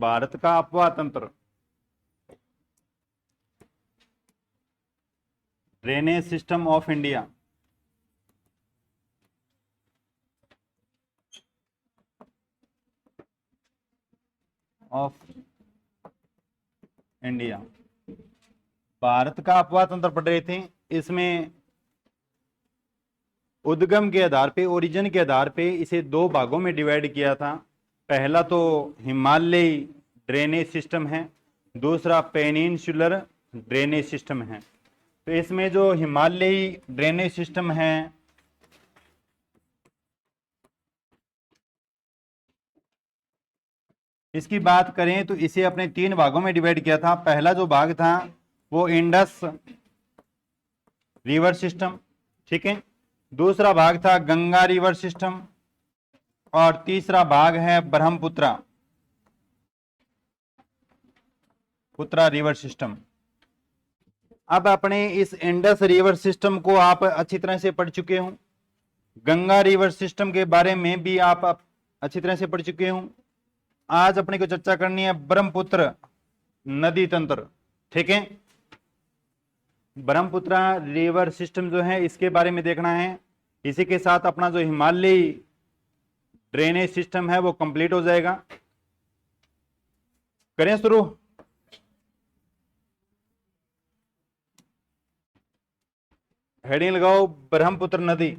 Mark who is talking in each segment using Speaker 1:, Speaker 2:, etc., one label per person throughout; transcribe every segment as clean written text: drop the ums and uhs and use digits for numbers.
Speaker 1: भारत का अफवाह तंत्र, drainage system of India, of India. Bharat का अफवाह तंत्र पढ़ रहे थे। इसमें उद्गम के आधार पे, ओरिजिन के आधार पे इसे दो भागों में डिवाइड किया था। पहला तो हिमालयी ड्रेनेज सिस्टम है, दूसरा पेनिनसुलर ड्रेनेज सिस्टम है। तो इसमें जो हिमालयी ड्रेनेज सिस्टम है, इसकी बात करें तो इसे अपने तीन भागों में डिवाइड किया था। पहला जो भाग था वो इंडस रिवर सिस्टम, ठीक है। दूसरा भाग था गंगा रिवर सिस्टम और तीसरा भाग है ब्रह्मपुत्रा रिवर सिस्टम। अब अपने इस इंडस रिवर सिस्टम को आप अच्छी तरह से पढ़ चुके हो, गंगा रिवर सिस्टम के बारे में भी आप अच्छी तरह से पढ़ चुके हो। आज अपने को चर्चा करनी है ब्रह्मपुत्र नदी तंत्र, ठीक है। ब्रह्मपुत्र रिवर सिस्टम जो है इसके बारे में देखना है। इसी के साथ अपना जो हिमालयी ड्रेनेज सिस्टम है वो कंप्लीट हो जाएगा। करें शुरू। हेडिंग लगाओ ब्रह्मपुत्र नदी।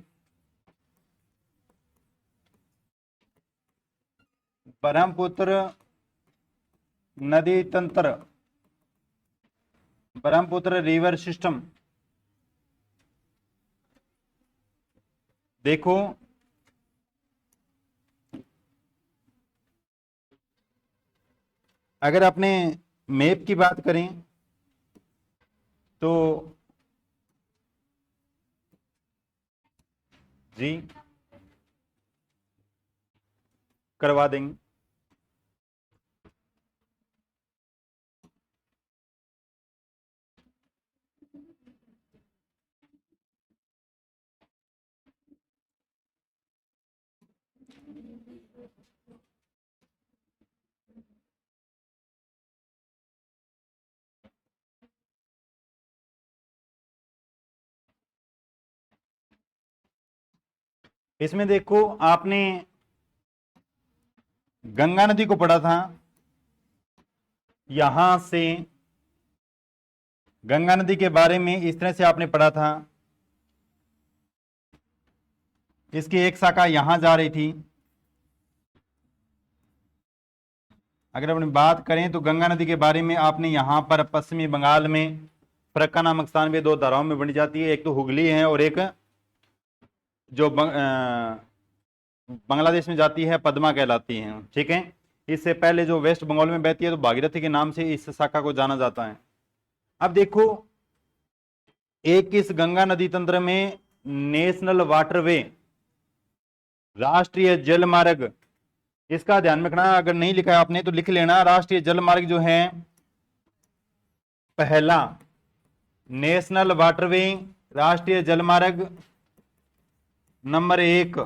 Speaker 1: ब्रह्मपुत्र नदी तंत्र, ब्रह्मपुत्र रिवर सिस्टम। देखो अगर अपने मैप की बात करें तो जी करवा देंगे। इसमें देखो आपने गंगा नदी को पढ़ा था, यहां से गंगा नदी के बारे में इस तरह से आपने पढ़ा था। इसकी एक शाखा यहां जा रही थी। अगर अपनी बात करें तो गंगा नदी के बारे में आपने यहां पर पश्चिमी बंगाल में फरक्का नामक स्थान में दो धाराओं में बनी जाती है, एक तो हुगली है और एक जो बांग्लादेश में जाती है पद्मा कहलाती है, ठीक है। इससे पहले जो वेस्ट बंगाल में बहती है तो भागीरथी के नाम से इस शाखा को जाना जाता है। अब देखो एक इस गंगा नदी तंत्र में नेशनल वाटरवे, राष्ट्रीय जल मार्ग, इसका ध्यान रखना। अगर नहीं लिखा है आपने तो लिख लेना। राष्ट्रीय जल मार्ग जो है पहला नेशनल वाटरवे, राष्ट्रीय जल मार्ग नंबर 1,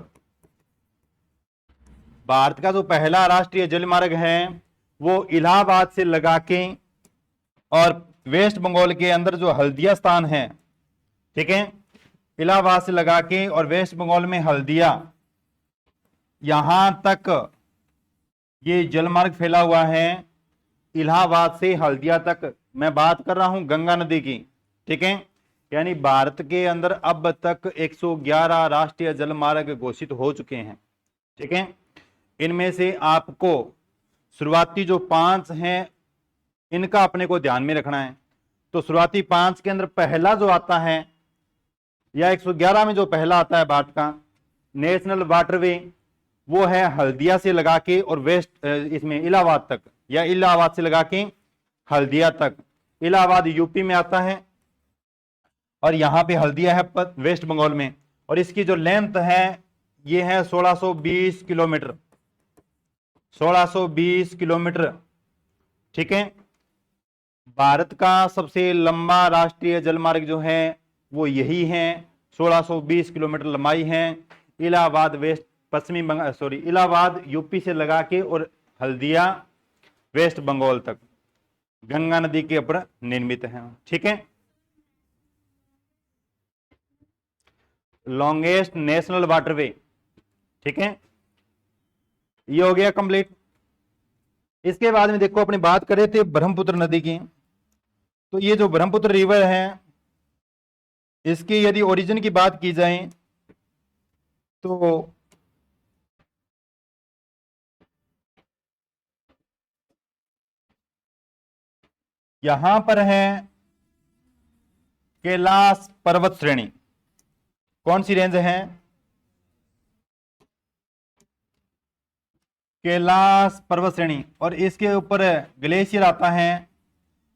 Speaker 1: भारत का जो पहला राष्ट्रीय जल मार्ग है वो इलाहाबाद से लगा के और वेस्ट बंगाल के अंदर जो हल्दिया स्थान है, ठीक है, इलाहाबाद से लगा के और वेस्ट बंगाल में हल्दिया, यहां तक ये जलमार्ग फैला हुआ है। इलाहाबाद से हल्दिया तक मैं बात कर रहा हूं गंगा नदी की, ठीक है। यानी भारत के अंदर अब तक 111 राष्ट्रीय जलमार्ग घोषित हो चुके हैं, ठीक है। इनमें से आपको शुरुआती जो 5 हैं इनका अपने को ध्यान में रखना है। तो शुरुआती 5 के अंदर पहला जो आता है या 111 में जो पहला आता है भारत का नेशनल वाटरवे, वो है हल्दिया से लगा के और वेस्ट इसमें इलाहाबाद तक, या इलाहाबाद से लगा के हल्दिया तक। इलाहाबाद यूपी में आता है और यहां पे हल्दिया है वेस्ट बंगाल में। और इसकी जो लेंथ है ये है 1620 किलोमीटर, 1620 किलोमीटर, ठीक है। भारत का सबसे लंबा राष्ट्रीय जलमार्ग जो है वो यही है, 1620 किलोमीटर लंबाई है। इलाहाबाद वेस्ट इलाहाबाद यूपी से लगा के और हल्दिया वेस्ट बंगाल तक गंगा नदी के ऊपर निर्मित है। ठीक है, लॉन्गेस्ट नेशनल वाटरवे। ठीक है, ये हो गया कंप्लीट। इसके बाद में देखो अपनी बात करें थे ब्रह्मपुत्र नदी की, तो ये जो ब्रह्मपुत्र रिवर है इसकी यदि ओरिजिन की बात की जाए तो यहां पर है कैलाश पर्वत श्रेणी। कौन सी रेंज है? कैलाश पर्वत श्रेणी। और इसके ऊपर ग्लेशियर आता है,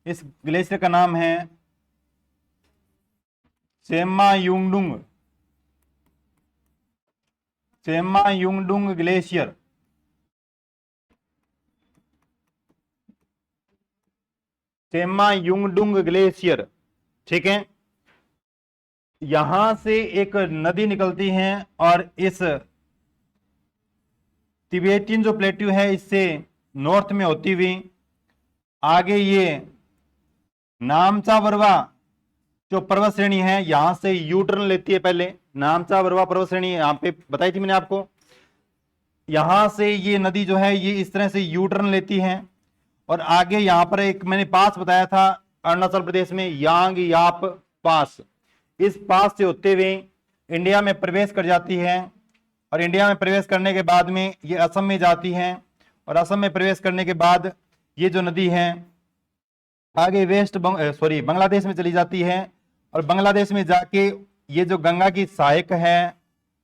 Speaker 1: इस ग्लेशियर का नाम है सेमा युंगडुंग ग्लेशियर। सेमा युंगडुंग ग्लेशियर। ठीक है, यहां से एक नदी निकलती है और इस तिबेटियन जो प्लेट्यू है इससे नॉर्थ में होती हुई आगे ये नामचा बरवा जो पर्वत श्रेणी है यहां से यू टर्न लेती है। पहले नामचा बरवा पर्वत श्रेणी यहां पे बताई थी मैंने आपको। यहां से ये नदी जो है ये इस तरह से यू टर्न लेती है और आगे यहां पर एक मैंने पास बताया था अरुणाचल प्रदेश में यांग याप पास, इस पास से होते हुए इंडिया में प्रवेश कर जाती है और इंडिया में प्रवेश करने के बाद में ये असम में जाती है और असम में प्रवेश करने के बाद ये जो नदी है आगे बांग्लादेश में चली जाती है और बांग्लादेश में जाके ये जो गंगा की सहायक है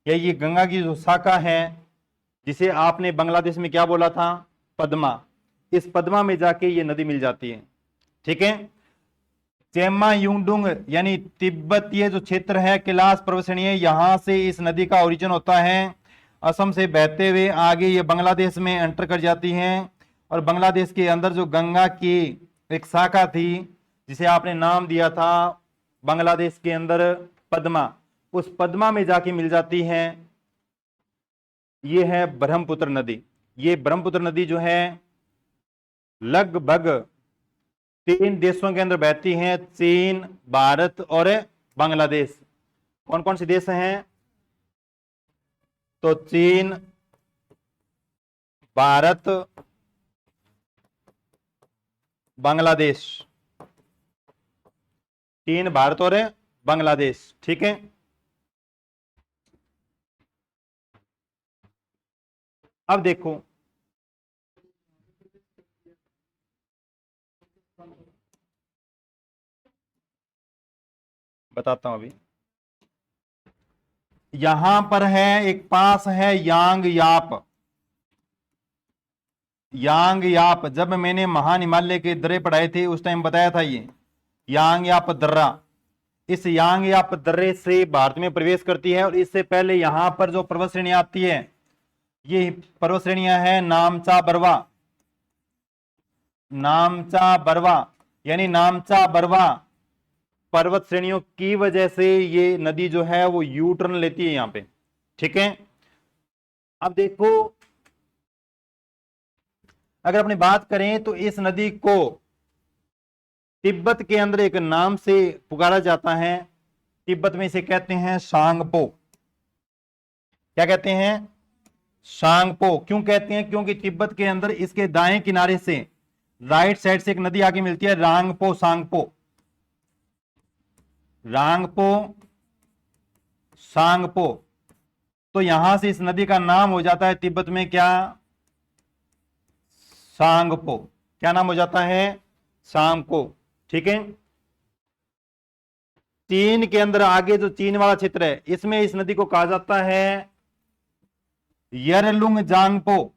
Speaker 1: या ये गंगा की जो शाखा है जिसे आपने बांग्लादेश में क्या बोला था, पद्मा, इस पद्मा में जाके ये नदी मिल जाती है। ठीक है, चेमा युंगडुंग यानी तिब्बतीय जो क्षेत्र है कैलाश पर्वत श्रेणी है यहां से इस नदी का ओरिजिन होता है। असम से बहते हुए आगे ये बांग्लादेश में एंटर कर जाती हैं और बांग्लादेश के अंदर जो गंगा की एक शाखा थी जिसे आपने नाम दिया था बांग्लादेश के अंदर पद्मा, उस पद्मा में जाके मिल जाती है। ये है ब्रह्मपुत्र नदी। ये ब्रह्मपुत्र नदी जो है लगभग 3 देशों के अंदर बहती हैं, चीन, भारत और बांग्लादेश। कौन कौन से देश हैं? तो चीन, भारत, बांग्लादेश। चीन, भारत और बांग्लादेश। ठीक है, अब देखो बताता हूं। अभी यहां पर है एक पास है यांग याप। जब मैंने महान हिमालय के दर्रे पढ़ाए थे उस टाइम बताया था ये यांग याप दर्रा। इस यांग याप दर्रे से भारत में प्रवेश करती है और इससे पहले यहां पर जो पर्वत श्रेणियां आती है ये पर्वत श्रेणियां हैं नामचा बरवा यानी नामचा बरवा पर्वत श्रेणियों की वजह से ये नदी जो है वो यू टर्न लेती है यहां पे। ठीक है, अब देखो अगर अपनी बात करें तो इस नदी को तिब्बत के अंदर एक नाम से पुकारा जाता है। तिब्बत में इसे कहते हैं सांगपो। क्या कहते हैं? सांगपो। क्यों कहते हैं? क्योंकि तिब्बत के अंदर इसके दाएं किनारे से राइट साइड से एक नदी आगे मिलती है सांगपो। तो यहां से इस नदी का नाम हो जाता है तिब्बत में क्या? सांगपो। क्या नाम हो जाता है? सांगपो। ठीक है, चीन के अंदर आगे जो चीन वाला क्षेत्र है इसमें इस नदी को कहा जाता है यरलुंग जांगपो।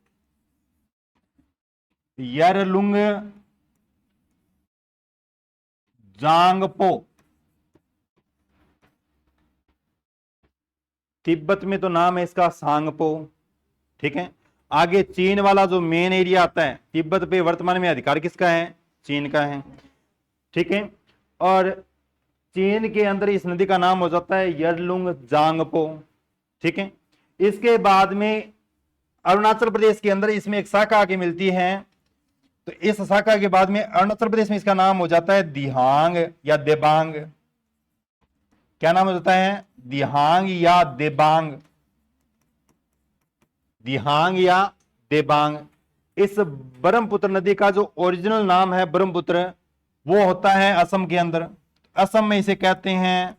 Speaker 1: तिब्बत में तो नाम है इसका सांगपो। ठीक है, आगे चीन वाला जो मेन एरिया आता है तिब्बत पे वर्तमान में अधिकार किसका है? चीन का है। ठीक है, और चीन के अंदर इस नदी का नाम हो जाता है यरलुंग जांगपो। ठीक है, इसके बाद में अरुणाचल प्रदेश के अंदर इसमें एक शाखा आके मिलती है तो इस शाखा के बाद में अरुणाचल प्रदेश में इसका नाम हो जाता है दिहांग या देबांग। क्या नाम हो जाता है? दिहांग या देबांग, दिहांग या देबांग। इस ब्रह्मपुत्र नदी का जो ओरिजिनल नाम है ब्रह्मपुत्र, वो होता है असम के अंदर। असम में इसे कहते हैं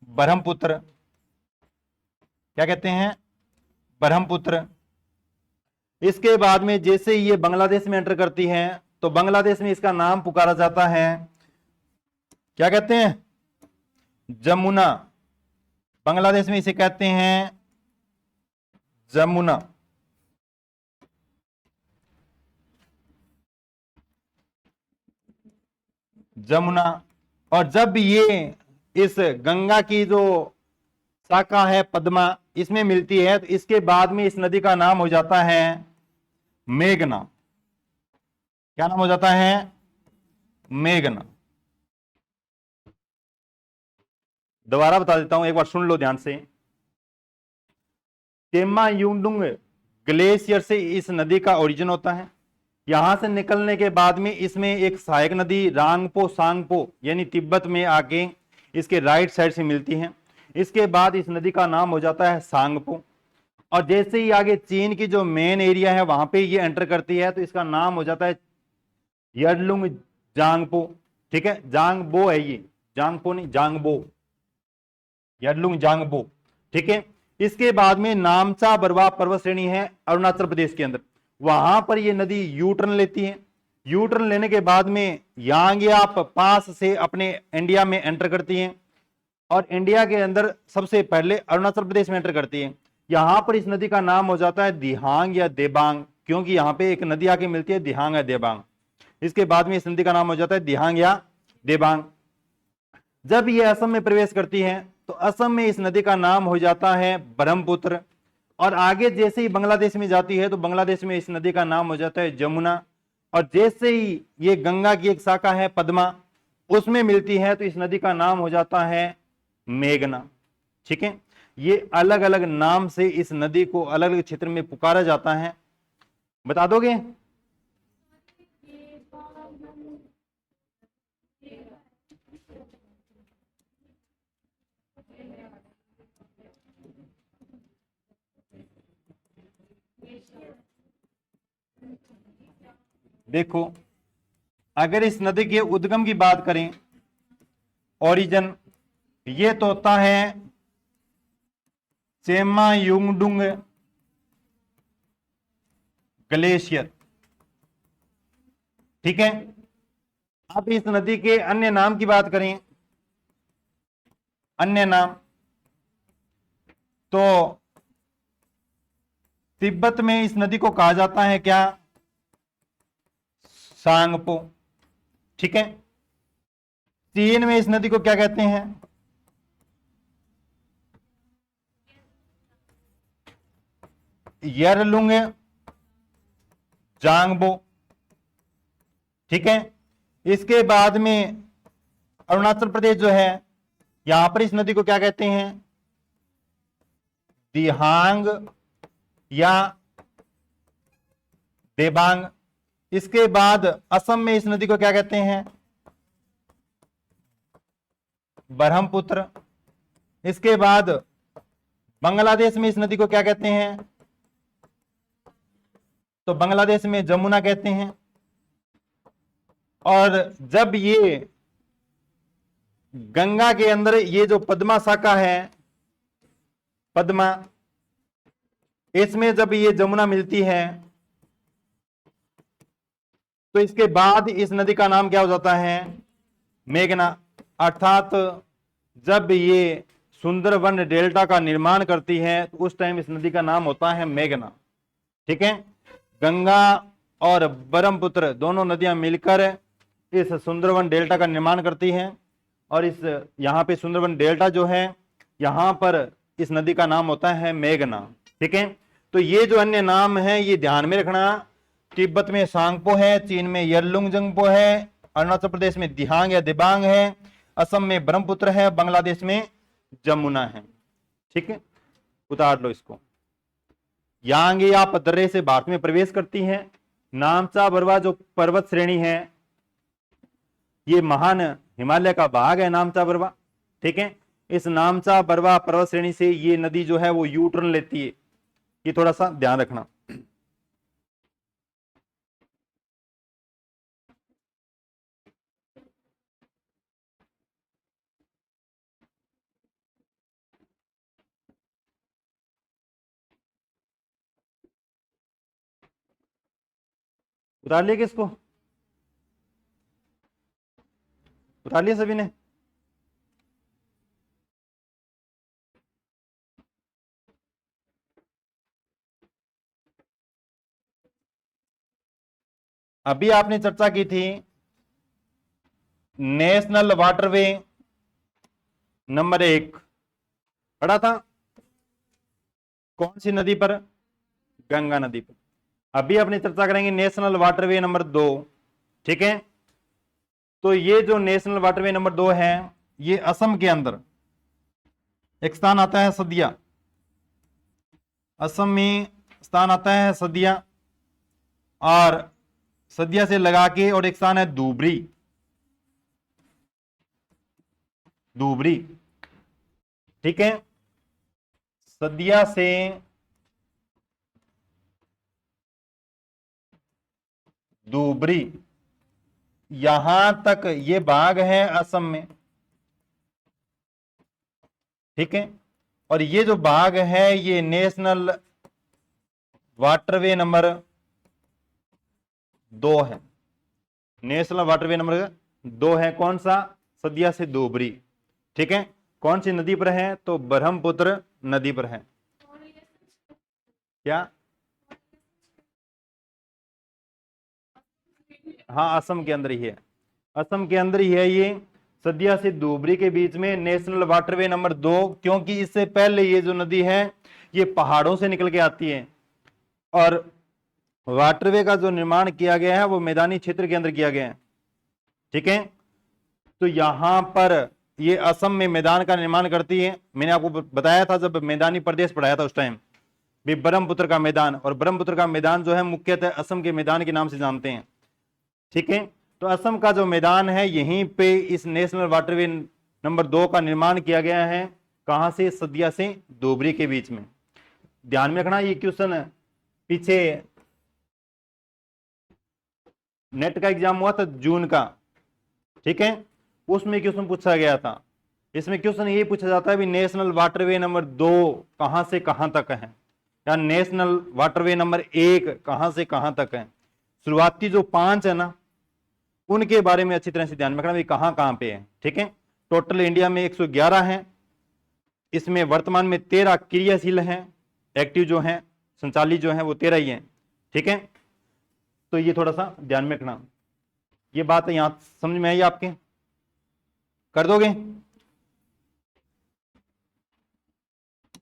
Speaker 1: ब्रह्मपुत्र। क्या कहते हैं? ब्रह्मपुत्र। इसके बाद में जैसे ये बांग्लादेश में एंटर करती है तो बांग्लादेश में इसका नाम पुकारा जाता है, क्या कहते हैं? जमुना। बांग्लादेश में इसे कहते हैं जमुना। जमुना। और जब ये इस गंगा की जो शाखा है पद्मा इसमें मिलती है तो इसके बाद में इस नदी का नाम हो जाता है मेघना। क्या नाम हो जाता है? मेघना। दोबारा बता देता हूं, एक बार सुन लो ध्यान से। तेमायुंडुंग ग्लेशियर से इस नदी का ओरिजिन होता है। यहां से निकलने के बाद में इसमें एक सहायक नदी रांगपो सांगपो यानी तिब्बत में आके इसके राइट साइड से मिलती है। इसके बाद इस नदी का नाम हो जाता है सांगपो। और जैसे ही आगे चीन की जो मेन एरिया है वहां पे ये एंटर करती है तो इसका नाम हो जाता है यडलुंग जांगपो। ठीक है, जांगबो है ये, जांगपो नहीं, जांगबो, यडलुंग जांगबो। ठीक है। इसके बाद में नामचा बरवा पर्वत श्रेणी है अरुणाचल प्रदेश के अंदर, वहां पर ये नदी यू टर्न लेती है। यू टर्न लेने के बाद में यांग्याप पास से अपने इंडिया में एंटर करती है और इंडिया के अंदर सबसे पहले अरुणाचल प्रदेश में एंटर करती है। यहां पर इस नदी का नाम हो जाता है दिहांग या देबांग, क्योंकि यहां पे एक नदी आके मिलती है दिहांग या देबांग। इसके बाद में इस नदी का नाम हो जाता है दिहांग या देबांग। जब ये असम में प्रवेश करती है तो असम में इस नदी का नाम हो जाता है ब्रह्मपुत्र। और आगे जैसे ही बांग्लादेश में जाती है तो बांग्लादेश में इस नदी का नाम हो जाता है जमुना। और जैसे ही ये गंगा की एक शाखा है पद्मा उसमें मिलती है तो इस नदी का नाम हो जाता है मेघना। ठीक है, ये अलग अलग नाम से इस नदी को अलग अलग क्षेत्र में पुकारा जाता है। बता दोगे? देखो, अगर इस नदी के उद्गम की बात करें, ओरिजिन, ये तो होता है चेमायुंगडुंग ग्लेशियर। ठीक है। अब इस नदी के अन्य नाम की बात करें, अन्य नाम तो तिब्बत में इस नदी को कहा जाता है क्या? सांगपो। ठीक है। चीन में इस नदी को क्या कहते हैं? यरलुंग जांगबो। ठीक है। इसके बाद में अरुणाचल प्रदेश जो है यहां पर इस नदी को क्या कहते हैं? दिहांग या देबांग। इसके बाद असम में इस नदी को क्या कहते हैं? ब्रह्मपुत्र। इसके बाद बांग्लादेश में इस नदी को क्या कहते हैं? तो बांग्लादेश में जमुना कहते हैं। और जब ये गंगा के अंदर ये जो पद्मा शाखा है पद्मा, इसमें जब ये जमुना मिलती है तो इसके बाद इस नदी का नाम क्या हो जाता है? मेघना। अर्थात जब ये सुंदरवन डेल्टा का निर्माण करती है तो उस टाइम इस नदी का नाम होता है मेघना। ठीक है। गंगा और ब्रह्मपुत्र दोनों नदियां मिलकर इस सुंदरवन डेल्टा का निर्माण करती हैं और इस यहाँ पे सुंदरवन डेल्टा जो है यहाँ पर इस नदी का नाम होता है मेघना। ठीक है। तो ये जो अन्य नाम है ये ध्यान में रखना। तिब्बत में सांगपो है, चीन में यरलुंगजंगपो है, अरुणाचल प्रदेश में दिहांग या दिबांग है, असम में ब्रह्मपुत्र है, बांग्लादेश में जमुना है। ठीक है, उतार लो इसको। यांग या पदर्रे से भारत में प्रवेश करती है नामचा बरवा जो पर्वत श्रेणी है, ये महान हिमालय का भाग है नामचा बरवा। ठीक है, इस नामचा बरवा पर्वत श्रेणी से ये नदी जो है वो यू टर्न लेती है, ये थोड़ा सा ध्यान रखना। उतार लिया किसको, उतार लिया सभी ने? अभी आपने चर्चा की थी नेशनल वाटरवे नंबर 1 पढ़ा था, कौन सी नदी पर? गंगा नदी पर। अभी अपनी चर्चा करेंगे नेशनल वाटरवे नंबर 2। ठीक है, तो ये जो नेशनल वाटरवे नंबर 2 है, ये असम के अंदर एक स्थान आता है सदिया, असम में स्थान आता है सदिया, और सदिया से लगा के और एक स्थान है धुबरी, धुबरी। ठीक है, सदिया से धुबरी यहां तक ये भाग है असम में। ठीक है, और ये जो भाग है ये नेशनल वाटरवे नंबर 2 है, नेशनल वाटरवे नंबर 2 है। कौन सा? सदिया से धुबरी। ठीक है, कौन सी नदी पर है? तो ब्रह्मपुत्र नदी पर है। क्या? हाँ, असम के अंदर ही है, असम के अंदर ही है ये, सदिया से धुबरी के बीच में नेशनल वाटरवे नंबर 2। क्योंकि इससे पहले ये जो नदी है ये पहाड़ों से निकल के आती है, और वाटरवे का जो निर्माण किया गया है वो मैदानी क्षेत्र के अंदर किया गया है। ठीक है, तो यहां पर ये असम में मैदान का निर्माण करती है। मैंने आपको बताया था जब मैदानी प्रदेश पढ़ाया था उस टाइम भी, ब्रह्मपुत्र का मैदान, और ब्रह्मपुत्र का मैदान जो है मुख्यतः असम के मैदान के नाम से जानते हैं। ठीक है, तो असम का जो मैदान है यहीं पे इस नेशनल वाटरवे नंबर 2 का निर्माण किया गया है। कहां से? सदिया से धुबरी के बीच में। ध्यान में रखना, ये क्वेश्चन पीछे नेट का एग्जाम हुआ था जून का। ठीक है, उसमें क्वेश्चन पूछा गया था। इसमें क्वेश्चन ये पूछा जाता है भी नेशनल वाटरवे नंबर 2 कहां से कहां तक है, या नेशनल वाटरवे नंबर 1 कहां से कहां तक है। शुरुआती जो 5 है ना, उनके बारे में अच्छी तरह से ध्यान में रखना भी कहां कहां पे है। ठीक है, टोटल इंडिया में 111 है, इसमें वर्तमान में 13 क्रियाशील हैं, एक्टिव जो हैं, संचालित जो हैं वो 13 ही हैं। ठीक है, तो ये थोड़ा सा ध्यान में रखना। ये बात यहां समझ में आई आपके? कर दोगे?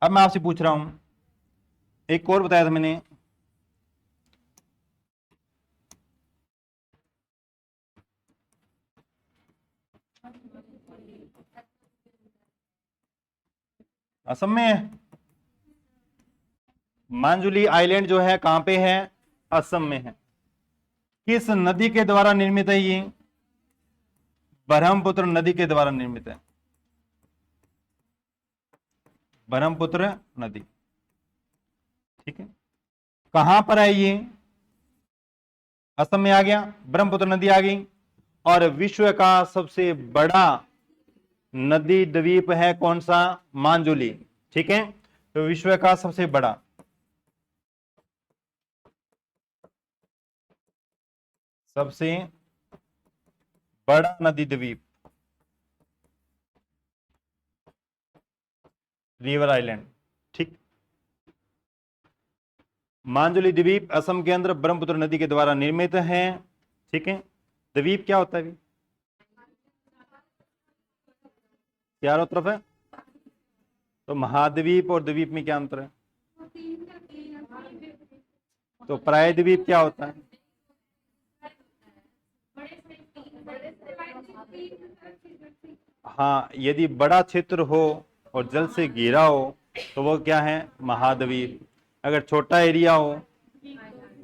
Speaker 1: अब मैं आपसे पूछ रहा हूं, एक और बताया था मैंने, असम में है, मांजुली आइलैंड जो है कहां पे है? असम में है। किस नदी के द्वारा निर्मित है ये? ब्रह्मपुत्र नदी के द्वारा निर्मित है, ब्रह्मपुत्र नदी। ठीक है, कहां पर है ये? असम में आ गया, ब्रह्मपुत्र नदी आ गई। और विश्व का सबसे बड़ा नदी द्वीप है कौन सा? मांजुली। ठीक है, तो विश्व का सबसे बड़ा, सबसे बड़ा नदी द्वीप, रिवर आइलैंड। ठीक, मांजुली द्वीप असम के अंदर ब्रह्मपुत्र नदी के द्वारा निर्मित है। ठीक है, द्वीप क्या होता है? चारों तरफ है, तो महाद्वीप और द्वीप में क्या अंतर है? तो प्रायद्वीप क्या होता है? हाँ, यदि बड़ा क्षेत्र हो और जल से घिरा हो तो वो क्या है? महाद्वीप। अगर छोटा एरिया हो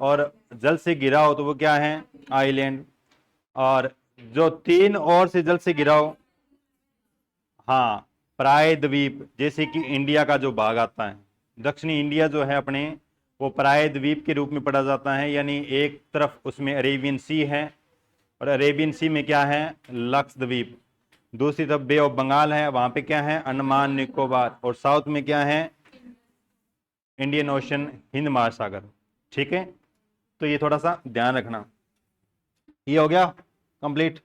Speaker 1: और जल से घिरा हो तो वो क्या है, आइलैंड। और जो 3 ओर से जल से घिरा हो, हाँ, प्रायद्वीप। जैसे कि इंडिया का जो भाग आता है, दक्षिणी इंडिया जो है अपने, वो प्रायद्वीप के रूप में पढ़ा जाता है। यानी एक तरफ उसमें अरेबियन सी है, और अरेबियन सी में क्या है, लक्षद्वीप। दूसरी तरफ बे ऑफ बंगाल है, वहां पे क्या है, अंडमान निकोबार। और साउथ में क्या है, इंडियन ओशन, हिंद महासागर। ठीक है, तो ये थोड़ा सा ध्यान रखना। ये हो गया कंप्लीट,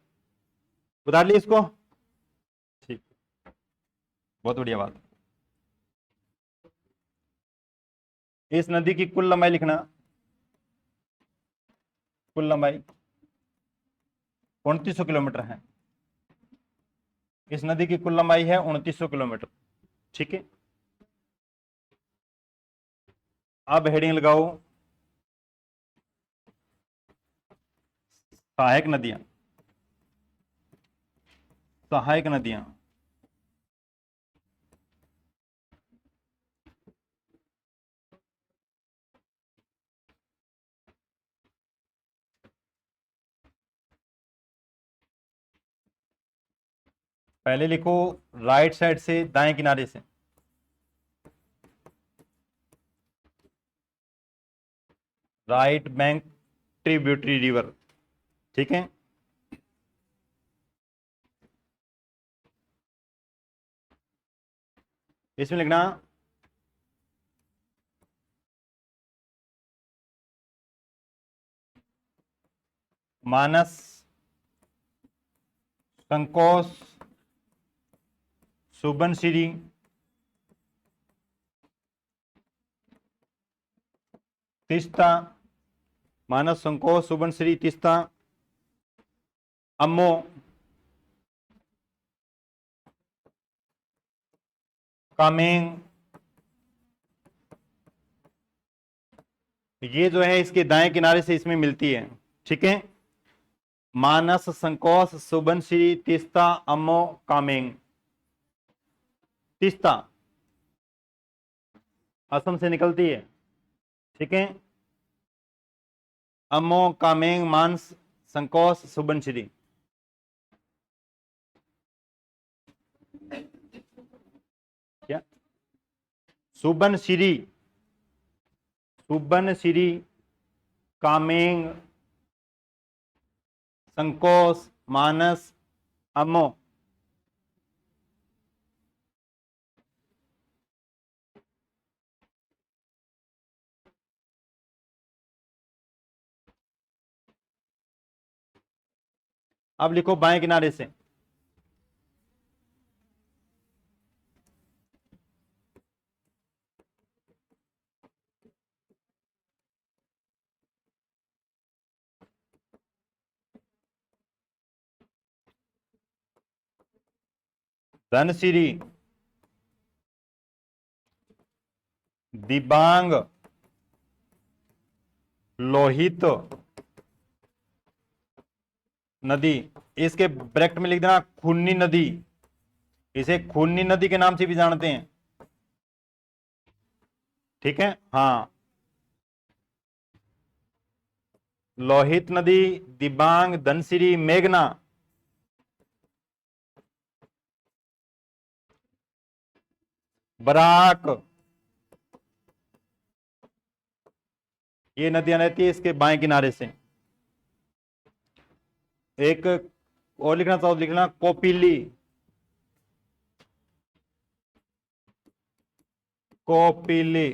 Speaker 1: उतार ली इसको। ठीक, बहुत बढ़िया बात। इस नदी की कुल लंबाई लिखना, कुल लंबाई 2900 किलोमीटर है। इस नदी की कुल लंबाई है 2900 किलोमीटर। ठीक है, अब हेडिंग लगाओ, सहायक नदियां। सहायक नदियां, पहले लिखो राइट साइड से दाएं किनारे से। Right bank tributary river. ठीक है, इसमें लिखना मानस, संकोश, सुबनसिरी, तीस्ता। मानस, संकोश, सुबनसिरी, तीस्ता, अम्मो, कामेंग। ये जो है इसके दाएं किनारे से इसमें मिलती है। ठीक है, मानस, संकोश, सुबनसिरी, तीस्ता, अम्मो, कामेंग। तीस्ता असम से निकलती है। ठीक है, अम्मो, कामेंग, मानस, संकोश, सुबनसिरी। क्या, सुबनसिरी, सुबनसिरी, कामेंग, संकोश, मानस, अम्मो। अब लिखो बाएं किनारे से, धनसिरी, दिबांग, लोहित नदी। इसके ब्रैकेट में लिख देना खूनी नदी। इसे खूनी नदी के नाम से भी जानते हैं। ठीक है, हाँ, लोहित नदी, दिबांग, धनसिरी, मेघना। बराक, ये नदियां रहती है इसके बाएं किनारे से। एक और लिखना चाहो तो लिखना कोपिली, कोपिली।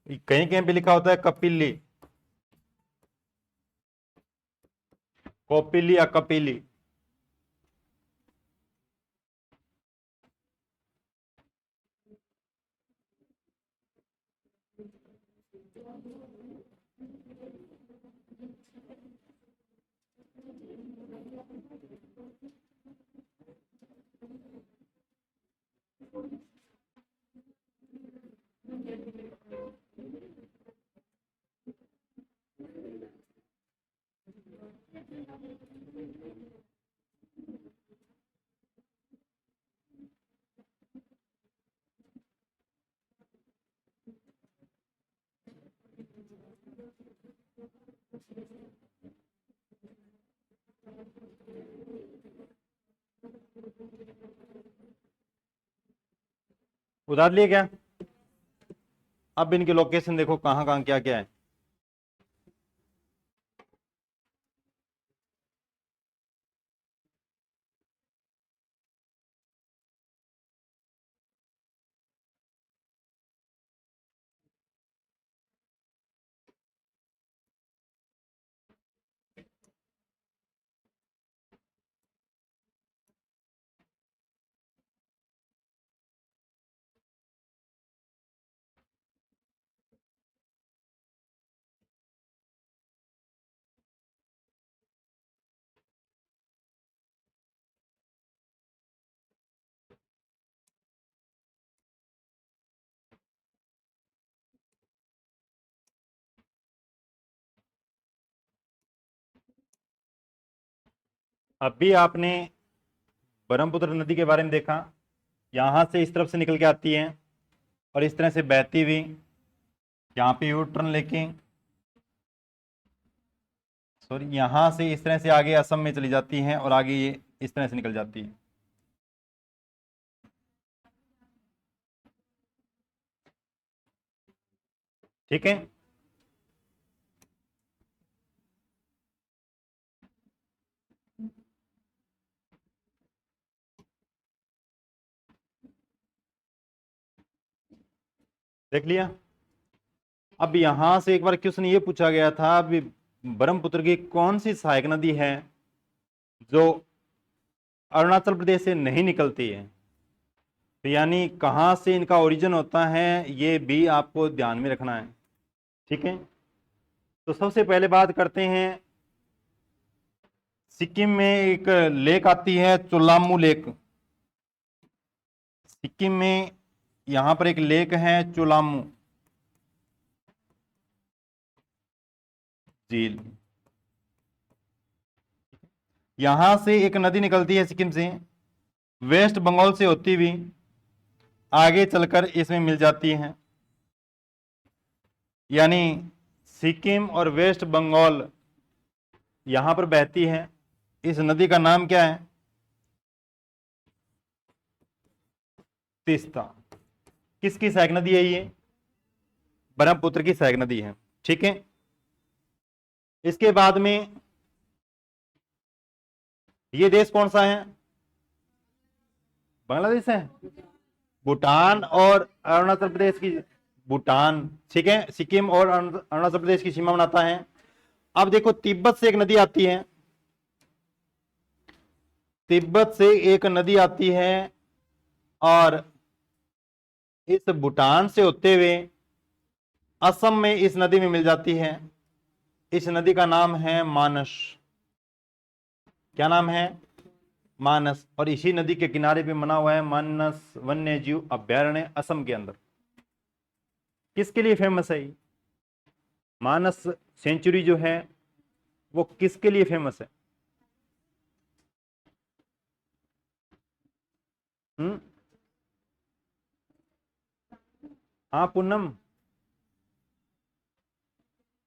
Speaker 1: कहीं कहीं पे लिखा होता है कपिली, कोपिली या कपिली। उतार लिए क्या? अब इनके लोकेशन देखो कहां कहां क्या क्या है। अभी आपने ब्रह्मपुत्र नदी के बारे में देखा, यहां से इस तरफ से निकल के आती है और इस तरह से बहती हुई यहाँ पे यू टर्न लेके, सॉरी, यहां से इस तरह से आगे असम में चली जाती है और आगे ये इस तरह से निकल जाती है। ठीक है। देख लिया। अब यहां से एक बार क्वेश्चन ये पूछा गया था, अभी ब्रह्मपुत्र की कौन सी सहायक नदी है जो अरुणाचल प्रदेश से नहीं निकलती है, तो यानी कहां से इनका ओरिजिन होता है ये भी आपको ध्यान में रखना है। ठीक है। तो सबसे पहले बात करते हैं, सिक्किम में एक लेक आती है चोलामू लेक। सिक्किम में यहां पर एक लेक है चोलामू झील। यहां से एक नदी निकलती है सिक्किम से, वेस्ट बंगाल से होती हुई आगे चलकर इसमें मिल जाती है। यानी सिक्किम और वेस्ट बंगाल यहां पर बहती है। इस नदी का नाम क्या है? तीस्ता। किसकी सहायक नदी है ये? ब्रह्मपुत्र की सहायक नदी है। ठीक है। इसके बाद में ये देश कौन सा है? बांग्लादेश है। भूटान और अरुणाचल प्रदेश की, भूटान, ठीक है, सिक्किम और अरुणाचल प्रदेश की सीमा बनाता है। अब देखो तिब्बत से एक नदी आती है, तिब्बत से एक नदी आती है और इस भूटान से होते हुए असम में इस नदी में मिल जाती है। इस नदी का नाम है मानस। क्या नाम है? मानस। और इसी नदी के किनारे पे बना हुआ है मानस वन्य जीव अभ्यारण्य असम के अंदर। किसके लिए फेमस है? मानस सेंचुरी जो है वो किसके लिए फेमस है? हम्म। हाँ पूनम,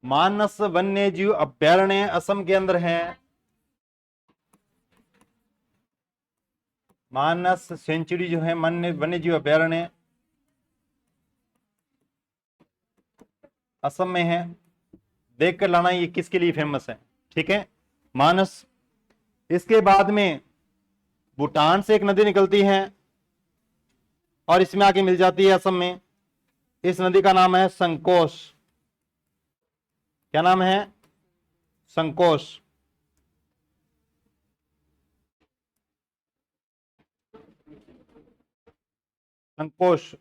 Speaker 1: मानस वन्य जीव अभ्यारण्य असम के अंदर है। मानस सेंचुरी जो है, वन्य जीव अभ्यारण्य असम में है। देख कर लाना ये किसके लिए फेमस है। ठीक है, मानस। इसके बाद में भूटान से एक नदी निकलती है और इसमें आके मिल जाती है असम में। इस नदी का नाम है संकोश। क्या नाम है? संकोश। संकोश।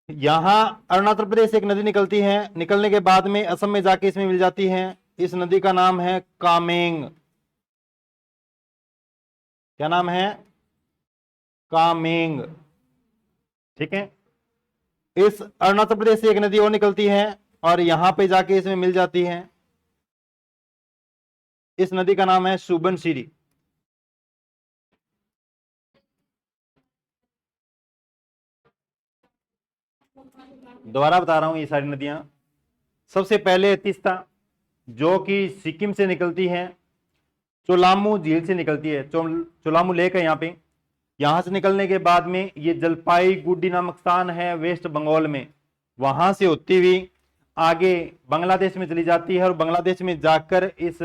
Speaker 1: यहां अरुणाचल प्रदेश से एक नदी निकलती है, निकलने के बाद में असम में जाके इसमें मिल जाती है। इस नदी का नाम है कामेंग। क्या नाम है? कामेंग। ठीक है। इस अरुणाचल प्रदेश से एक नदी और निकलती है और यहां पे जाके इसमें मिल जाती है। इस नदी का नाम है सुबनसिरी। दोबारा बता रहा हूं, ये सारी नदियां सबसे पहले तीस्ता, जो कि सिक्किम से निकलती है, चोलामू झील से निकलती है। चोलामू लेक है यहाँ पे। यहां से निकलने के बाद में ये जलपाईगुड़ी नामक स्थान है वेस्ट बंगाल में, वहां से होती हुई आगे बांग्लादेश में चली जाती है और बांग्लादेश में जाकर इस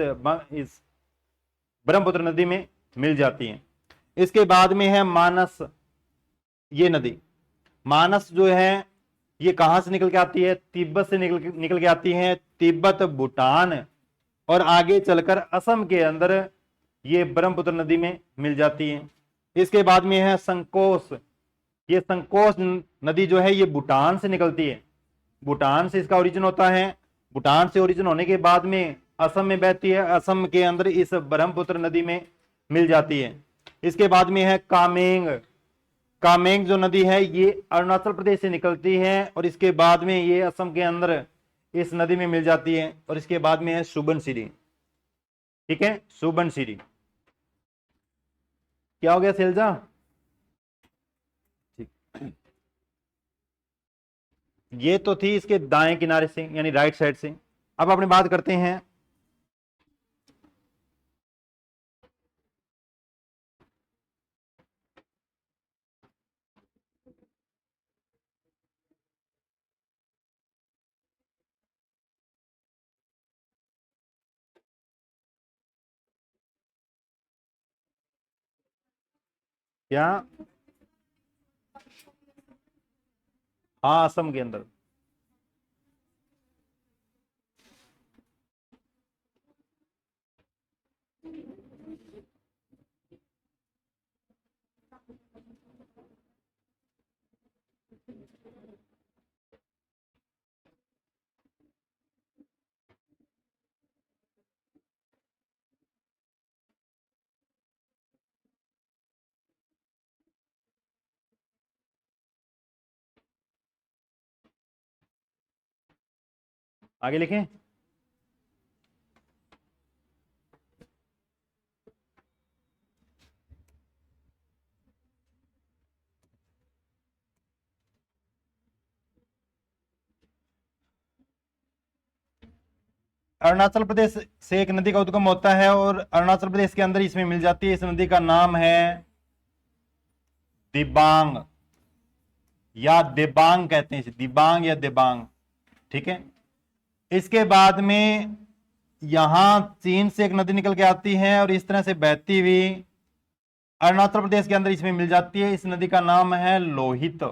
Speaker 1: ब्रह्मपुत्र नदी में मिल जाती है। इसके बाद में है मानस। ये नदी मानस जो है ये कहां से निकल के आती है? तिब्बत से निकल के आती है। तिब्बत, भूटान और आगे चलकर असम के अंदर ये ब्रह्मपुत्र नदी में मिल जाती है। इसके बाद में है संकोश। ये संकोश नदी जो है ये भूटान से निकलती है। भूटान से इसका ओरिजिन होता है। भूटान से ओरिजिन होने के बाद में असम में बहती है। असम के अंदर इस ब्रह्मपुत्र नदी में मिल जाती है। इसके बाद में है कामेंग। कामेंग जो नदी है ये अरुणाचल प्रदेश से निकलती है और इसके बाद में ये असम के अंदर इस नदी में मिल जाती है। और इसके बाद में है सुबनसिरी। ठीक है, सुबनसिरी। क्या हो गया सेल्जा? ठीक, ये तो थी इसके दाएं किनारे से यानी राइट साइड से। अब अपनी बात करते हैं क्या? हाँ, असम के अंदर। आगे लिखें। अरुणाचल प्रदेश से एक नदी का उद्गम होता है और अरुणाचल प्रदेश के अंदर इसमें मिल जाती है। इस नदी का नाम है दिबांग या देबांग कहते हैं, दिबांग या देबांग। ठीक है, इसके बाद में यहां चीन से एक नदी निकल के आती है और इस तरह से बहती हुई अरुणाचल प्रदेश के अंदर इसमें मिल जाती है। इस नदी का नाम है लोहित।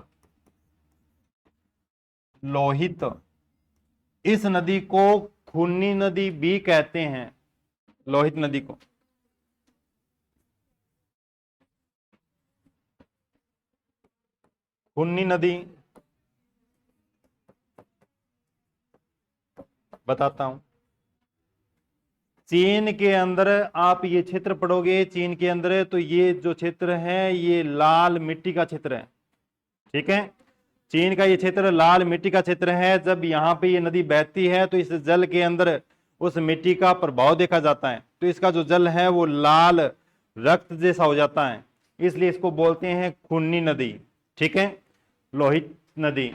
Speaker 1: लोहित। इस नदी को खूनी नदी भी कहते हैं, लोहित नदी को। खूनी नदी बताता हूं। चीन के अंदर आप ये क्षेत्र पढ़ोगे, चीन के अंदर तो ये जो क्षेत्र है ये लाल मिट्टी का क्षेत्र है। ठीक है, चीन का ये क्षेत्र लाल मिट्टी का क्षेत्र है। जब यहाँ पे ये नदी बहती है तो इस जल के अंदर उस मिट्टी का प्रभाव देखा जाता है, तो इसका जो जल है वो लाल रक्त जैसा हो जाता है, इसलिए इसको बोलते हैं खूनी नदी। ठीक है, लोहित नदी।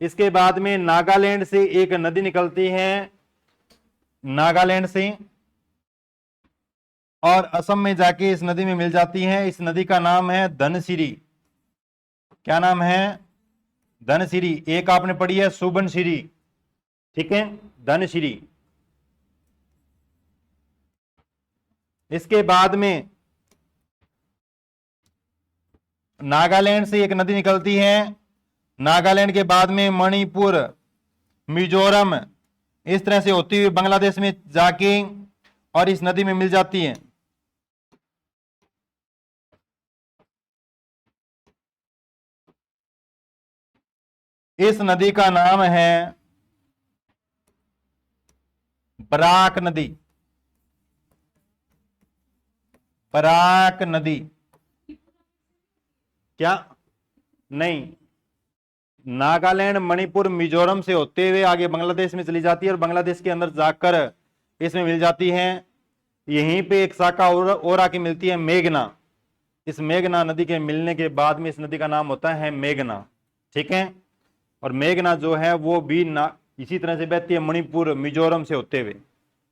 Speaker 1: इसके बाद में नागालैंड से एक नदी निकलती है, नागालैंड से, और असम में जाके इस नदी में मिल जाती है। इस नदी का नाम है धनसिरी। क्या नाम है? धनसिरी। एक आपने पढ़ी है सुबनसिरी। ठीक है, धनसिरी। इसके बाद में नागालैंड से एक नदी निकलती है। नागालैंड के बाद में मणिपुर, मिजोरम, इस तरह से होती हुई बांग्लादेश में जाके और इस नदी में मिल जाती है। इस नदी का नाम है बराक नदी। बराक नदी। क्या? नहीं, नागालैंड, मणिपुर, मिजोरम से होते हुए आगे बांग्लादेश में चली जाती है और बांग्लादेश के अंदर जाकर इसमें मिल जाती है। यहीं पे एक शाखा और आके मिलती है, मेघना। इस मेघना नदी के मिलने के बाद में इस नदी का नाम होता है मेघना। ठीक है, और मेघना जो है वो भी इसी तरह से बहती है मणिपुर मिजोरम से होते हुए।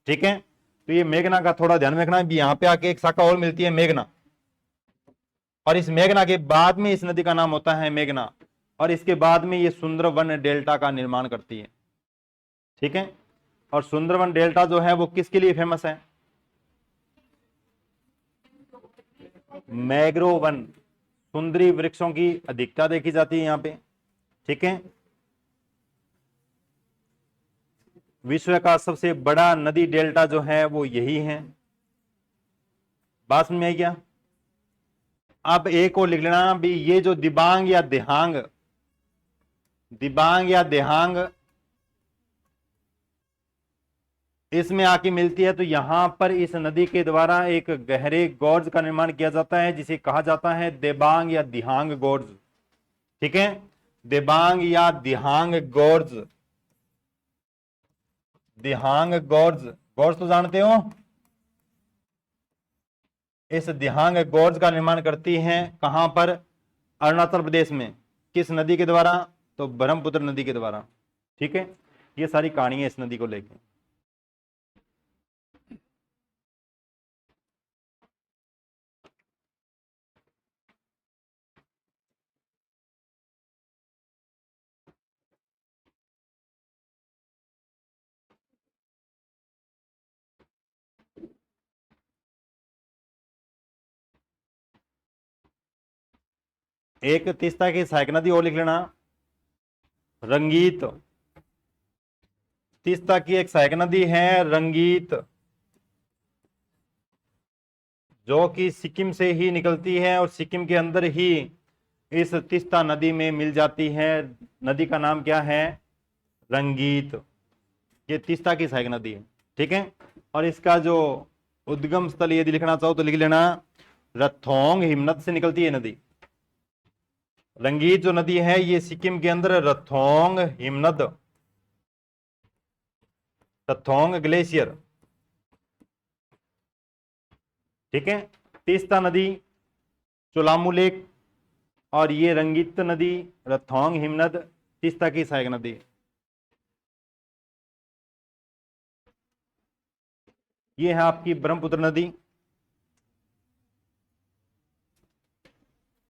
Speaker 1: ठीक है, तो ये मेघना का थोड़ा ध्यान रखना भी, यहाँ पे आके एक शाखा और मिलती है मेघना, और इस मेघना के बाद में इस नदी का नाम होता है मेघना, और इसके बाद में ये सुंदरवन डेल्टा का निर्माण करती है। ठीक है, और सुंदरवन डेल्टा जो है वो किसके लिए फेमस है? मैग्रोव वन, सुंदरी वृक्षों की अधिकता देखी जाती है यहाँ पे। ठीक है, विश्व का सबसे बड़ा नदी डेल्टा जो है वो यही है। बात समझ में आई क्या? अब एक और लिख लेना भी, ये जो दिबांग या देहांग, दिबांग या देहांग इसमें आके मिलती है, तो यहां पर इस नदी के द्वारा एक गहरे गोर्ज का निर्माण किया जाता है जिसे कहा जाता है देबांग या दिहांग गोर्ज। ठीक है, देबांग या दिहांग गोर्ज, दिहांग गोर्ज, गोर्ज तो जानते हो। इस दिहांग गोर्ज का निर्माण करती हैं कहां पर? अरुणाचल प्रदेश में। किस नदी के द्वारा? तो ब्रह्मपुत्र नदी के द्वारा। ठीक है, ये सारी कहानी है इस नदी को लेकर। एक तीस्ता की सहायक नदी और लिख लेना, रंगीत। तीस्ता की एक सहायक नदी है रंगीत, जो कि सिक्किम से ही निकलती है और सिक्किम के अंदर ही इस तीस्ता नदी में मिल जाती है। नदी का नाम क्या है? रंगीत। ये तीस्ता की सहायक नदी है। ठीक है, और इसका जो उद्गम स्थल यदि लिखना चाहो तो लिख लेना, रथोंग हिमनद से निकलती है नदी। रंगीत जो नदी है ये सिक्किम के अंदर रथोंग हिमनद, रथोंग ग्लेशियर। ठीक है, तीस्ता नदी, चोलामू लेक, और ये रंगीत नदी, रथोंग हिमनद, तीस्ता की सहायक नदी। ये है आपकी ब्रह्मपुत्र नदी।